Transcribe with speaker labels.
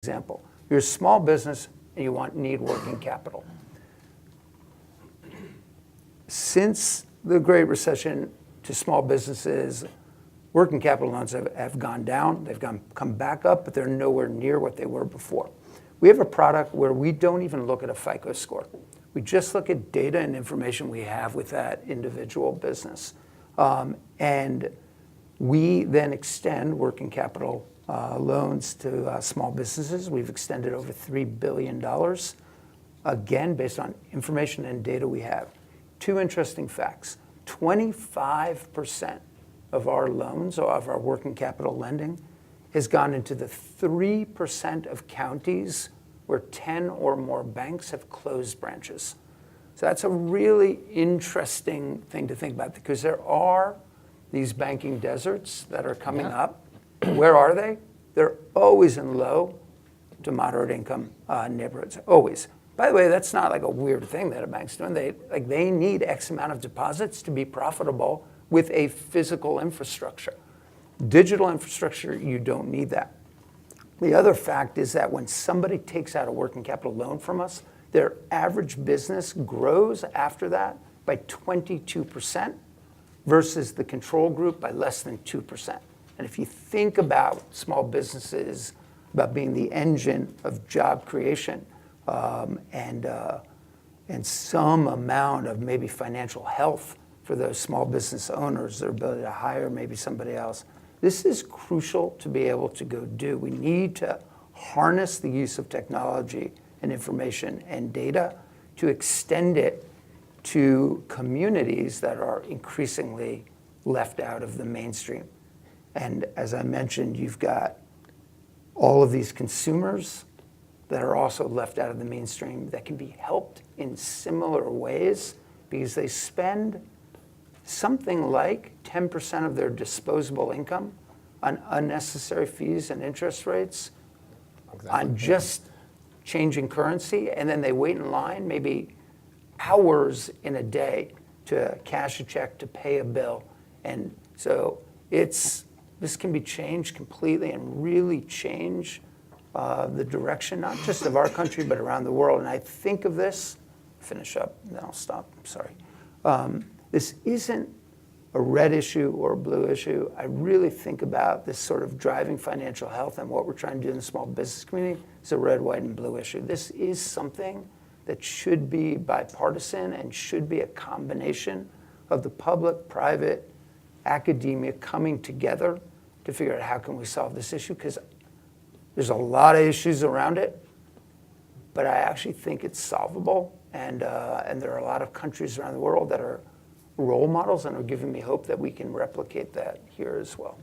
Speaker 1: example. You're a small business and you need working capital. Since the Great Recession, to small businesses, working capital loans have gone down. They've come back up, but they're nowhere near what they were before. We have a product where we don't even look at a FICO score. We just look at data and information we have with that individual business. And we then extend working capital loans to small businesses. We've extended over $3 billion, again, based on information and data we have. Two interesting facts. 25% of our loans, or of our working capital lending, has gone into the 3% of counties where 10 or more banks have closed branches. So that's a really interesting thing to think about, because there are these banking deserts that are coming up. Where are they? They're always in low to moderate income neighborhoods, always. By the way, that's not like a weird thing that a bank's doing. They need X amount of deposits to be profitable with a physical infrastructure. Digital infrastructure, you don't need that. The other fact is that when somebody takes out a working capital loan from us, their average business grows after that by 22% versus the control group by less than 2%. And if you think about small businesses, about being the engine of job creation, and some amount of maybe financial health for those small business owners, their ability to hire maybe somebody else, this is crucial to be able to go do. We need to harness the use of technology and information and data to extend it to communities that are increasingly left out of the mainstream. And as I mentioned, you've got all of these consumers that are also left out of the mainstream that can be helped in similar ways, because they spend something like 10% of their disposable income on unnecessary fees and interest rates, on just changing currency, and then they wait in line maybe hours in a day to cash a check, to pay a bill. And so this can be changed completely and really change the direction, not just of our country, but around the world. And I think of this, finish up, then I'll stop, sorry. This isn't a red issue or a blue issue. I really think about this sort of driving financial health and what we're trying to do in the small business community is a red, white, and blue issue. This is something that should be bipartisan and should be a combination of the public, private, academia coming together to figure out how can we solve this issue, because there's a lot of issues around it, but I actually think it's solvable. And there are a lot of countries around the world that are role models and are giving me hope that we can replicate that here as well.